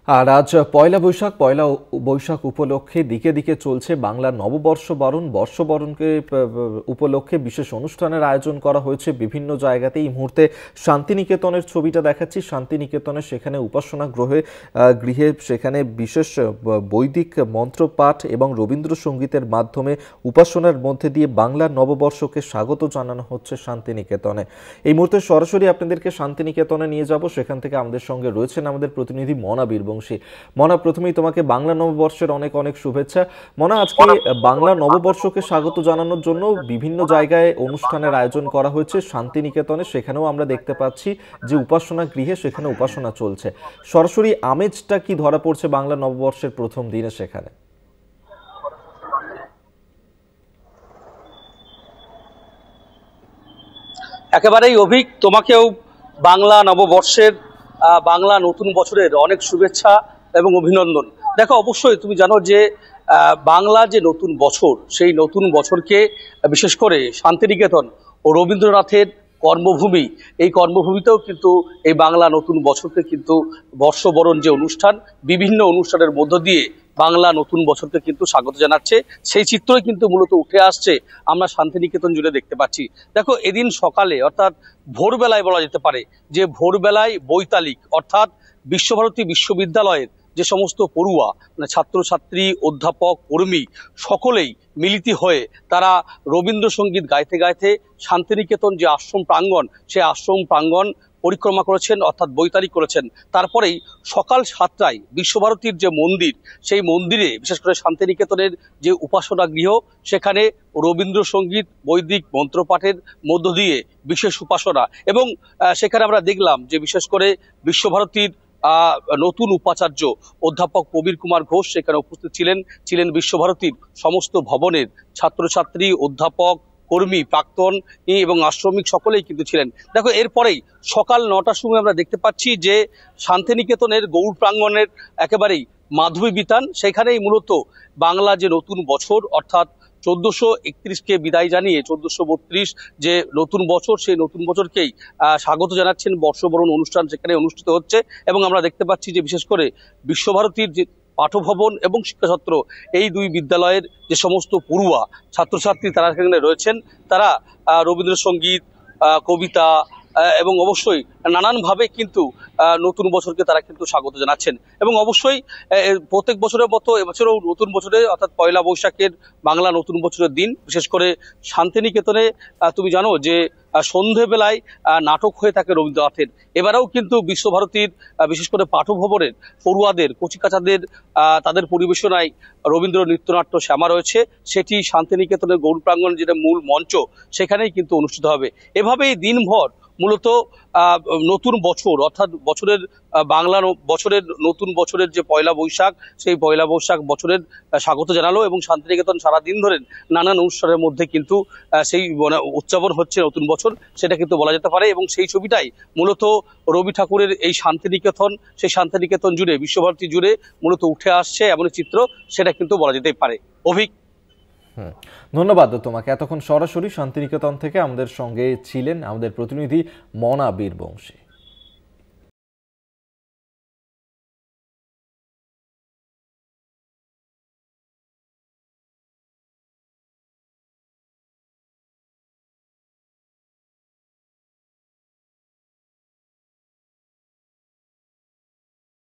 আর আজ পয়লা বৈশাখ উপলক্ষে দিকে দিকে চলছে বাংলা নববর্ষ বরণ। বর্ষবরণকে উপলক্ষে বিশেষ অনুষ্ঠানের আয়োজন করা হয়েছে বিভিন্ন জায়গাতে। এই মুহূর্তে শান্তিনিকেতনের ছবিটা দেখাচ্ছি। শান্তিনিকেতনে সেখানে উপাসনা গৃহে সেখানে বিশেষ বৈদিক মন্ত্রপাঠ এবং রবীন্দ্রসঙ্গীতের মাধ্যমে উপাসনার মধ্যে দিয়ে বাংলার নববর্ষকে স্বাগত জানানো হচ্ছে শান্তিনিকেতনে। এই মুহূর্তে সরাসরি আপনাদেরকে শান্তিনিকেতনে নিয়ে যাব। সেখান থেকে আমাদের সঙ্গে রয়েছেন আমাদের প্রতিনিধি মনা বীরবংশী। মনা, প্রথমেই তোমাকে বাংলা নববর্ষের অনেক অনেক শুভেচ্ছা। মনা, আজকে বাংলা নববর্ষকে স্বাগত জানানোর জন্য বিভিন্ন জায়গায় অনুষ্ঠানের আয়োজন করা হয়েছে। শান্তিনিকেতনে সেখানেও আমরা দেখতে পাচ্ছি যে উপাসনা গৃহে সেখানে উপাসনা চলছে। সরাসরি আমেজটা কি ধরা পড়ছে বাংলা নববর্ষের প্রথম দিনে সেখানে? একেবারেই অভিক, তোমাকেও বাংলা নববর্ষের বাংলা নতুন বছরের অনেক শুভেচ্ছা এবং অভিনন্দন। দেখো, অবশ্যই তুমি জানো যে বাংলা যে নতুন বছর, সেই নতুন বছরকে বিশেষ করে শান্তিনিকেতন ও রবীন্দ্রনাথের কর্মভূমি, এই কর্মভূমিতেও কিন্তু এই বাংলা নতুন বছরকে কিন্তু বর্ষবরণ যে অনুষ্ঠান, বিভিন্ন অনুষ্ঠানের মধ্য দিয়ে বাংলা নতুন বছরকে কিন্তু স্বাগত জানাচ্ছে, সেই চিত্রই কিন্তু মূলত উঠে আসছে আমরা শান্তিনিকেতন জুড়ে দেখতে পাচ্ছি। দেখো, এদিন সকালে অর্থাৎ ভোরবেলায় বলা যেতে পারে যে ভোরবেলায় বৈতালিক অর্থাৎ বিশ্বভারতী বিশ্ববিদ্যালয়ের যে সমস্ত পড়ুয়া, মানে ছাত্রছাত্রী, অধ্যাপক, কর্মী সকলেই মিলিত হয়ে তারা রবীন্দ্রসঙ্গীত গাইতে গাইতে শান্তিনিকেতন যে আশ্রম প্রাঙ্গণ, সেই আশ্রম প্রাঙ্গণ পরিক্রমা করেছেন, অর্থাৎ বৈতালিক করেছেন। তারপরেই সকাল 7টায় বিশ্বভারতীর যে মন্দির, সেই মন্দিরে বিশেষ করে শান্তিনিকেতনের যে উপাসনা গৃহ, সেখানে রবীন্দ্রসঙ্গীত বৈদিক মন্ত্রপাঠের মধ্য দিয়ে বিশেষ উপাসনা। এবং সেখানে আমরা দেখলাম যে বিশেষ করে বিশ্বভারতীর নতুন উপাচার্য অধ্যাপক প্রবীর কুমার ঘোষ সেখানে উপস্থিত ছিলেন বিশ্বভারতীর সমস্ত ভবনের ছাত্রছাত্রী, অধ্যাপক, কর্মী, প্রাক্তন এবং আশ্রমিক সকলেই কিন্তু ছিলেন। দেখো, এরপরেই সকাল 9টার সময় আমরা দেখতে পাচ্ছি যে শান্তিনিকেতনের গৌড় প্রাঙ্গণের একেবারেই মাধবী বিতান, সেখানেই মূলত বাংলা যে নতুন বছর অর্থাৎ 1431কে বিদায় জানিয়ে 1432 যে নতুন বছর, সেই নতুন বছরকেই স্বাগত জানাচ্ছেন বর্ষবরণ অনুষ্ঠান সেখানে অনুষ্ঠিত হচ্ছে। এবং আমরা দেখতে পাচ্ছি যে বিশেষ করে বিশ্বভারতীর যে পাঠভবন এবং শিক্ষাছত্র, এই দুই বিদ্যালয়ের যে সমস্ত পড়ুয়া ছাত্রছাত্রী তারা সেখানে রয়েছেন, তারা রবীন্দ্রসঙ্গীত, কবিতা এবং অবশ্যই নানানভাবে কিন্তু নতুন বছরকে তারা কিন্তু স্বাগত জানাচ্ছেন। এবং অবশ্যই প্রত্যেক বছরের মতো এবছরও নতুন বছরে অর্থাৎ পয়লা বৈশাখের বাংলা নতুন বছরের দিন বিশেষ করে শান্তিনিকেতনে তুমি জানো যে সন্ধেবেলায় নাটক হয়ে থাকে রবীন্দ্রনাথের। এবারেও কিন্তু বিশ্বভারতীর বিশেষ করে পাঠভবনের পড়ুয়াদের, কচিকাচাদের তাদের পরিবেশনায় রবীন্দ্র নৃত্যনাট্য শ্যামা রয়েছে, সেটি শান্তিনিকেতনের গৌড় প্রাঙ্গণ যেটা মূল মঞ্চ, সেখানেই কিন্তু অনুষ্ঠিত হবে। এভাবেই দিনভর মূলত নতুন বছর অর্থাৎ বাংলা বছরের নতুন বছরের যে পয়লা বৈশাখ, সেই পয়লা বৈশাখ বছরের স্বাগত জানালো। এবং শান্তিনিকেতন সারাদিন ধরে নানান অনুষ্ঠানের মধ্যে কিন্তু সেই উদযাপন হচ্ছে নতুন বছর, সেটা কিন্তু বলা যেতে পারে। এবং সেই ছবিটাই মূলত রবি ঠাকুরের এই শান্তিনিকেতন, সেই শান্তিনিকেতন জুড়ে বিশ্বভারতী জুড়ে মূলত উঠে আসছে এমন চিত্র, সেটা কিন্তু বলা যেতেই পারে। অভিক, ধন্যবাদ তোমাকে। এতক্ষণ সরাসরি শান্তিনিকেতন থেকে আমাদের সঙ্গে ছিলেন আমাদের প্রতিনিধি মনা বীরবংশী।